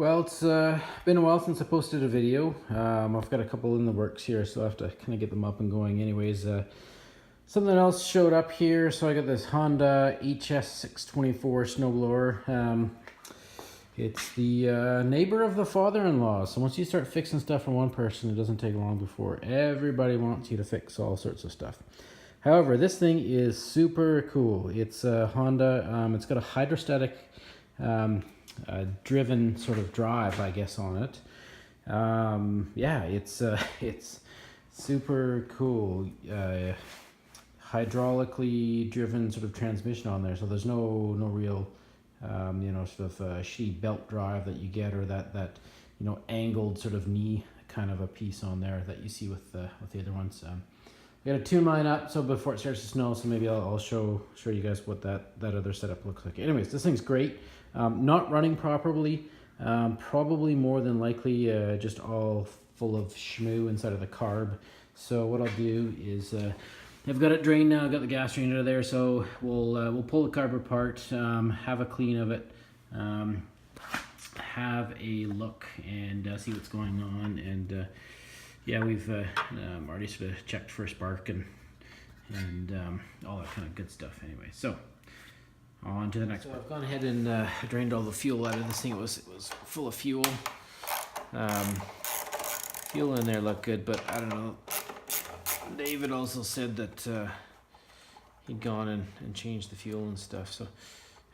Well, it's been a while since I posted a video. I've got a couple in the works here, so I have to kind of get them up and going anyways. Something else showed up here, so I got this Honda HS624 Snowblower. It's the neighbor of the father-in-law, so once you start fixing stuff for one person, it doesn't take long before everybody wants you to fix all sorts of stuff. However, this thing is super cool. It's a Honda. It's got a hydrostatic driven sort of drive, I guess, on it. Yeah, it's super cool. Hydraulically driven sort of transmission on there, so there's no real sort of shitty belt drive that you get, or that angled sort of knee kind of a piece on there that you see with the other ones. I got a tune line up so before it starts to snow, so maybe I'll show you guys what that other setup looks like. Anyways, this thing's great. Not running properly, probably more than likely just all full of shmoo inside of the carb. So what I'll do is I've got it drained now. I've got the gas drain out of there, so we'll pull the carb apart, have a clean of it, have a look and see what's going on. And yeah, we've already sort of checked for a spark and all that kind of good stuff. Anyway, so on to the next part. I've gone ahead and drained all the fuel out of this thing. It was full of fuel. Fuel in there looked good, but I don't know. David also said that he'd gone and changed the fuel and stuff. So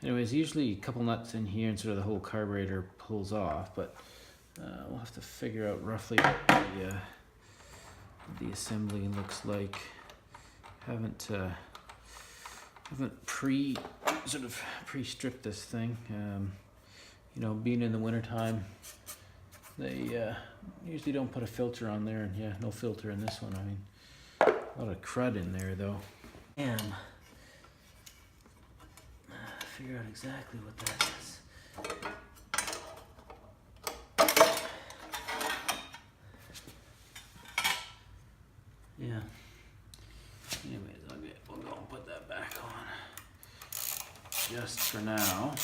anyways, usually a couple nuts in here and sort of the whole carburetor pulls off, but we'll have to figure out roughly what the assembly looks like. Haven't pre-stripped this thing. Being in the wintertime, they usually don't put a filter on there, and yeah, no filter in this one. I mean, a lot of crud in there though. And figure out exactly what that is. Yeah. Anyways, we'll go and put that back on. Just for now.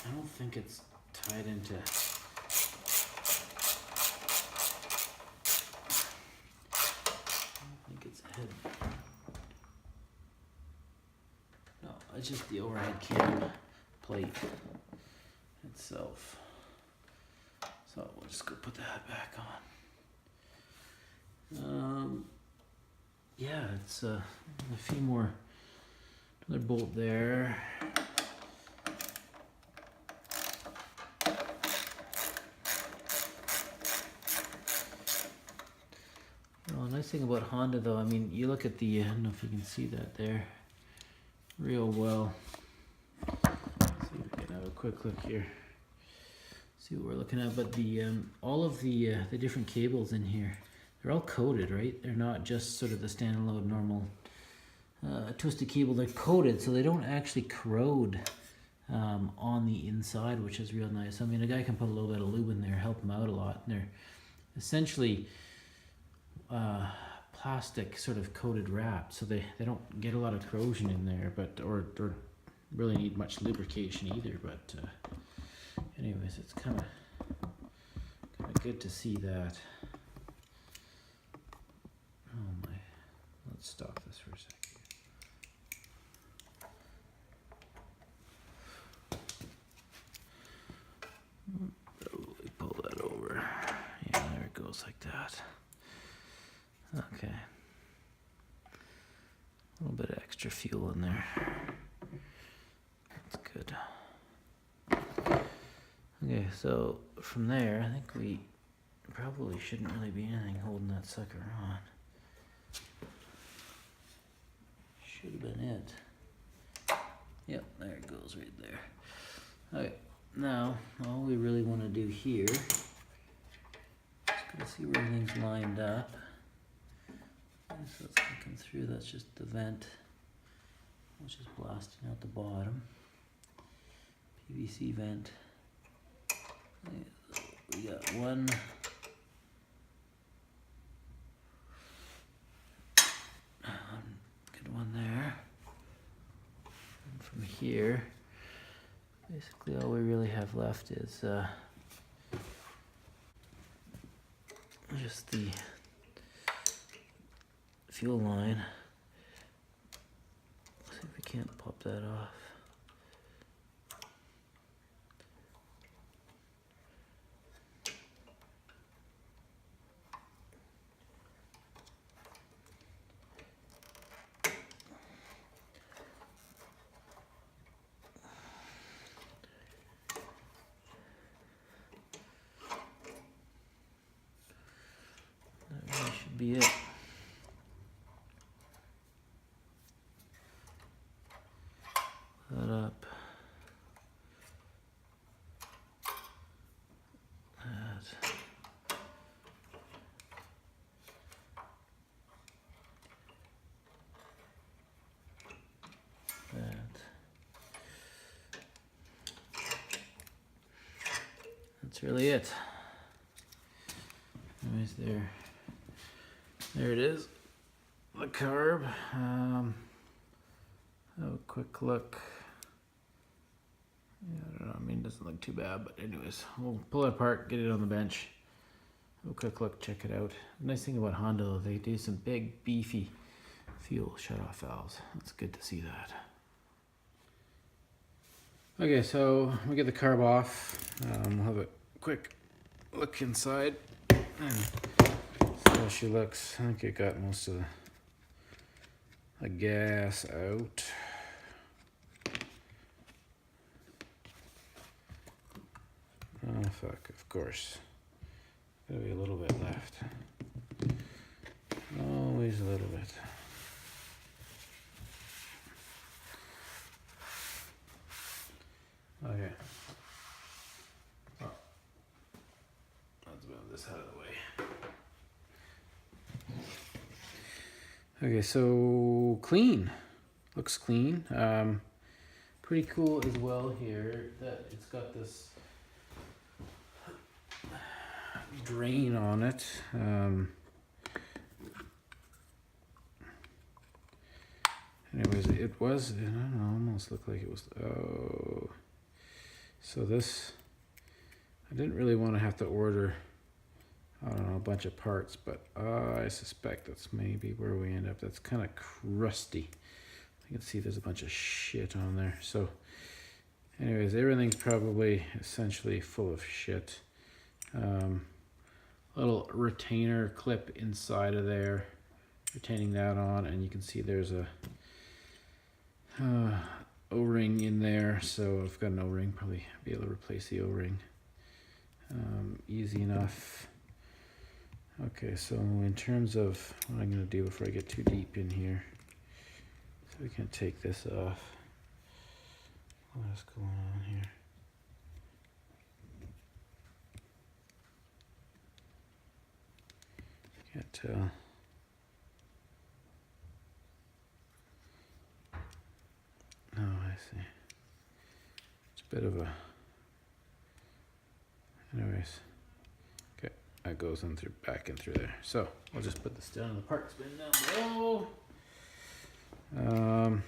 I don't think it's tied into. I don't think it's head. No, it's just the overhead cam plate itself. So we'll just go put that back on. Yeah, it's a few more. Another bolt there. Well, the nice thing about Honda though, I mean, you look at the, I don't know if you can see that there real well. Let's see if we can have a quick look here. See what we're looking at, but the all of the different cables in here, they're all coated, right? They're not just sort of the standalone normal twisted cable. They're coated, so they don't actually corrode on the inside, which is real nice. I mean, a guy can put a little bit of lube in there, help him out a lot. And they're essentially plastic sort of coated wrap, so they don't get a lot of corrosion in there, but or really need much lubrication either. But anyways, it's kind of good to see that. Oh my, let's stop this for a second. Probably pull that over. Yeah, there it goes like that. Okay. A little bit of extra fuel in there. That's good. Okay, so from there, I think we probably shouldn't really be anything holding that sucker on. Should have been it. Yep, there it goes right there. Okay, now all we really want to do here is see where everything's lined up. So it's looking through, that's just the vent, which is blasting out the bottom. PVC vent. We got one good one there. And from here Basically all we really have left is just the fuel line. Let's see if we can't pop that off. That really should be it. That up. That. That. That's really it. Anyways, there it is. The carb. Have a quick look. Yeah, I don't know. I mean, it doesn't look too bad, but anyways, we'll pull it apart, get it on the bench. Have a quick look, check it out. The nice thing about Honda, they do some big, beefy fuel shut-off valves. That's good to see that. Okay, so we get the carb off. We'll have a quick look inside and see how she looks. I think it got most of the gas out. Oh fuck, of course. Gotta be a little bit left. Always a little bit. Okay. Oh. Let's move this out of the way. Okay, so clean. Looks clean. Pretty cool as well here that it's got this drain on it. Anyways, it was, I don't know, almost looked like it was, oh. So this, I didn't really want to have to order, I don't know, a bunch of parts, but I suspect that's maybe where we end up. That's kind of crusty. You can see there's a bunch of shit on there. So anyways, everything's probably essentially full of shit. Little retainer clip inside of there, retaining that on, and you can see there's a O-ring in there. So I've got an O-ring, probably be able to replace the O-ring. Easy enough. Okay, so in terms of what I'm going to do before I get too deep in here, so we can take this off. What's going on here? Can't tell. Oh, I see. It's a bit of a... Anyways. Okay, that goes in through, back in through there. So, I'll just put this down in the parts bin down below. And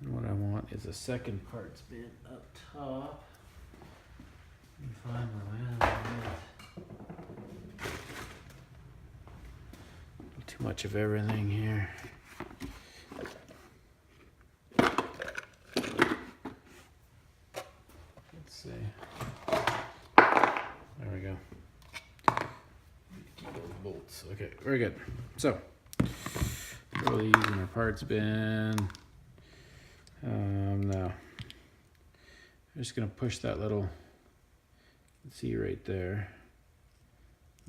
what I want is a second parts bin up top. Let me find my way out of it. Too much of everything here. Let's see. There we go. Keep those bolts. Okay, very good. So, throw these in our parts bin. Now, I'm just gonna push that little, see right there.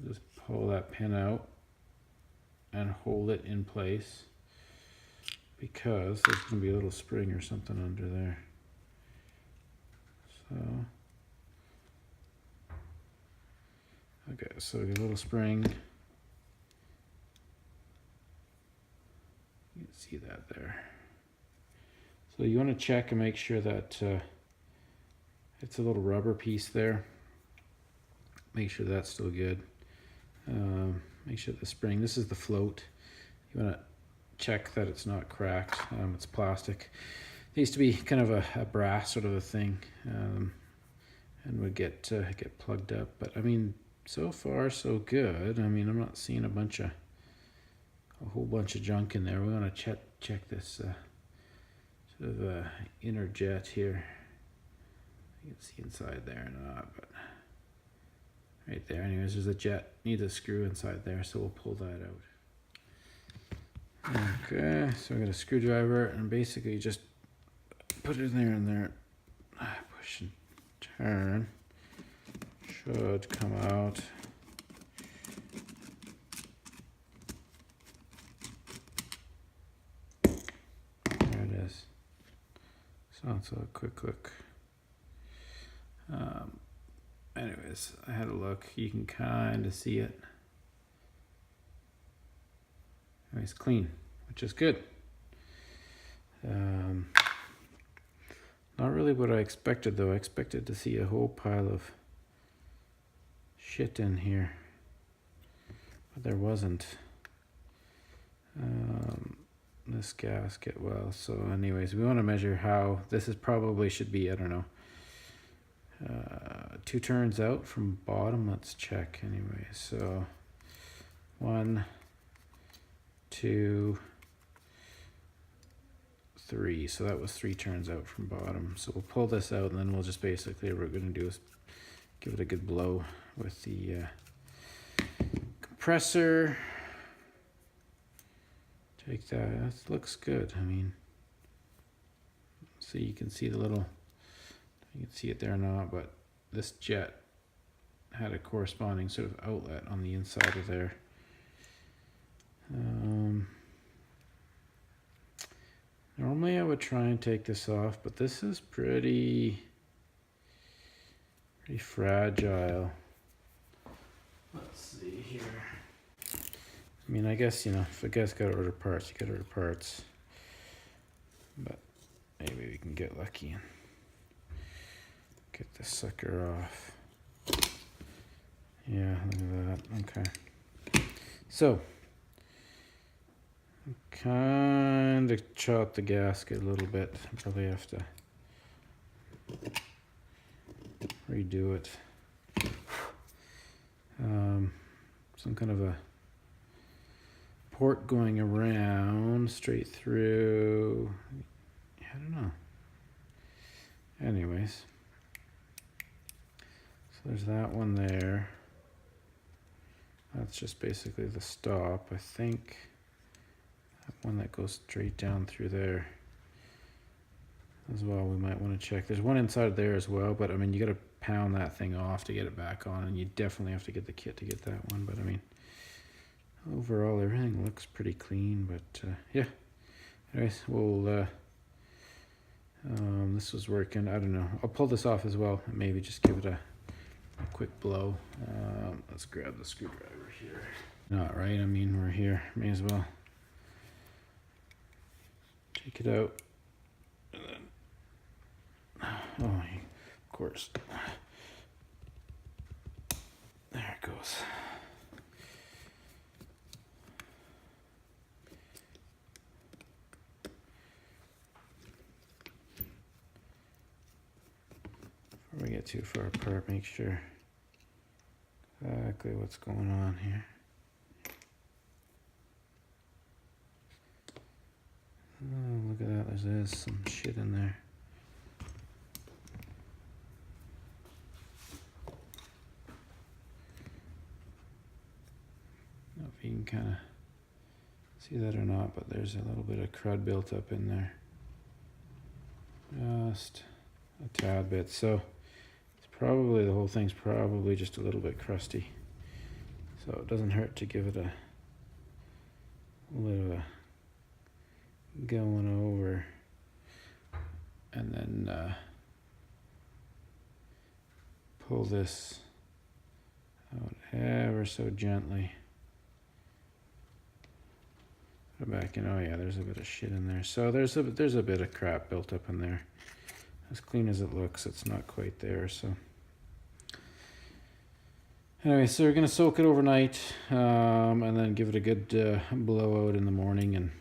Just pull that pin out and hold it in place because there's going to be a little spring or something under there. So, okay, so a little spring. You can see that there. So you want to check and make sure that it's a little rubber piece there. Make sure that's still good. Make sure the spring, this is the float. You want to check that it's not cracked. It's plastic. They used to be kind of a brass sort of a thing, and would get plugged up. But I mean, so far so good. I mean, I'm not seeing a whole bunch of junk in there. We want to check this sort of inner jet here. You can see inside there or not, but right there. Anyways, there's a jet. Need a screw inside there, so we'll pull that out. Okay, so I got a screwdriver, and basically just put it in there and there. Push and turn. Should come out. There it is. Sounds like a quick look. Anyways, I had a look. You can kind of see it. It's clean, which is good. Not really what I expected though. I expected to see a whole pile of shit in here, but there wasn't. This gasket, well, so anyways, we want to measure how this is probably should be, I don't know, 2 turns out from bottom. Let's check anyway. So 1, 2, 3. So that was 3 turns out from bottom. So we'll pull this out, and then we'll just basically, what we're going to do is give it a good blow with the compressor. Take that. That looks good. I mean, so you can see the little, you can see it there or not, but this jet had a corresponding sort of outlet on the inside of there. Normally I would try and take this off, but this is pretty fragile. Let's see here. I mean, I guess, you know, if a guy's got to order parts, you got to order parts. But maybe we can get lucky and get this sucker off. Yeah, look at that. Okay. So, kind of chop the gasket a little bit. Probably have to redo it. Some kind of a port going around straight through. I don't know. Anyways, so there's that one there. That's just basically the stop, I think. That one that goes straight down through there as well, we might want to check. There's one inside there as well, but I mean, you got to pound that thing off to get it back on, and you definitely have to get the kit to get that one. But I mean, overall everything looks pretty clean. But yeah, anyways, we'll this was working. I don't know, I'll pull this off as well and maybe just give it a quick blow. Let's grab the screwdriver here. Not right, I mean, we're here, may as well take it out. And then, oh, of course, there it goes. Before we get too far apart, make sure exactly what's going on here. Oh, look at that, there's some shit in there. I don't know if you can kind of see that or not, but there's a little bit of crud built up in there. Just a tad bit. So it's probably, the whole thing's probably just a little bit crusty. So it doesn't hurt to give it a little bit of a going over, and then pull this out ever so gently. Put it back in. Oh yeah, there's a bit of shit in there. So there's a bit of crap built up in there. As clean as it looks, it's not quite there. So anyway, so we're gonna soak it overnight, and then give it a good blowout in the morning, and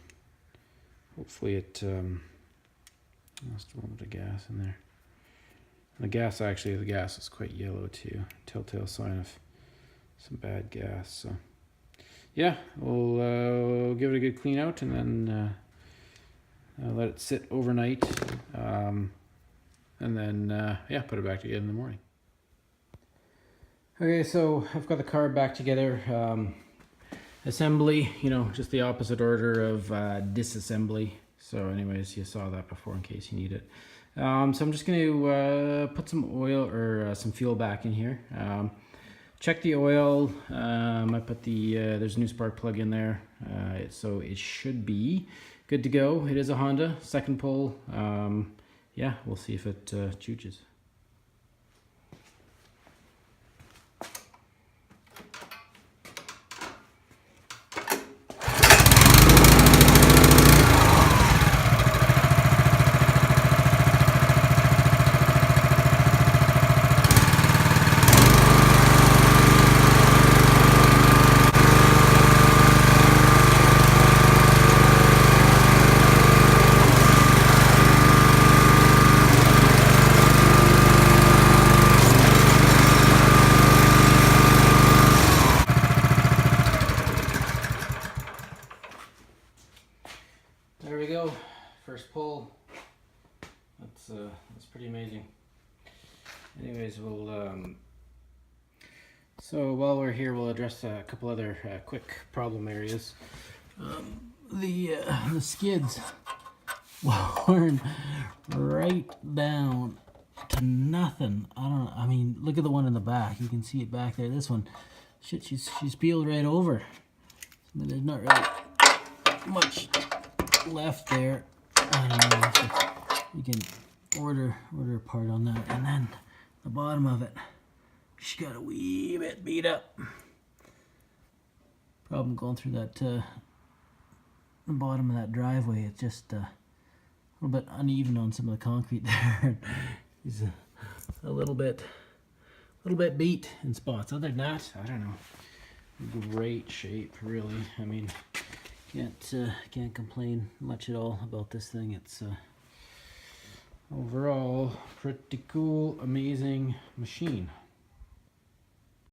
hopefully it Just a little bit of gas in there. The gas is quite yellow too. Telltale sign of some bad gas. So yeah, we'll give it a good clean out and then let it sit overnight. And then yeah, put it back together in the morning. Okay, so I've got the car back together. Assembly, you know, just the opposite order of disassembly. So anyways, you saw that before in case you need it. So I'm just going to put some oil or some fuel back in here. Check the oil. I put the, there's a new spark plug in there. So it should be good to go. It is a Honda, second pull. Yeah, we'll see if it chooches. There we go, first pull. That's pretty amazing. Anyways, so while we're here, we'll address a couple other quick problem areas. The skids worn right down to nothing. I don't know. I mean, look at the one in the back. You can see it back there. This one, shit, she's peeled right over. I mean, there's not really much left there. I don't know if you can order a part on that. And then the bottom of it, she got a wee bit beat up. Problem going through that the bottom of that driveway. It's just a little bit uneven on some of the concrete there. It's a little bit beat in spots. Other than that, I don't know. Great shape, really. I mean, can't complain much at all about this thing. It's overall pretty cool, amazing machine.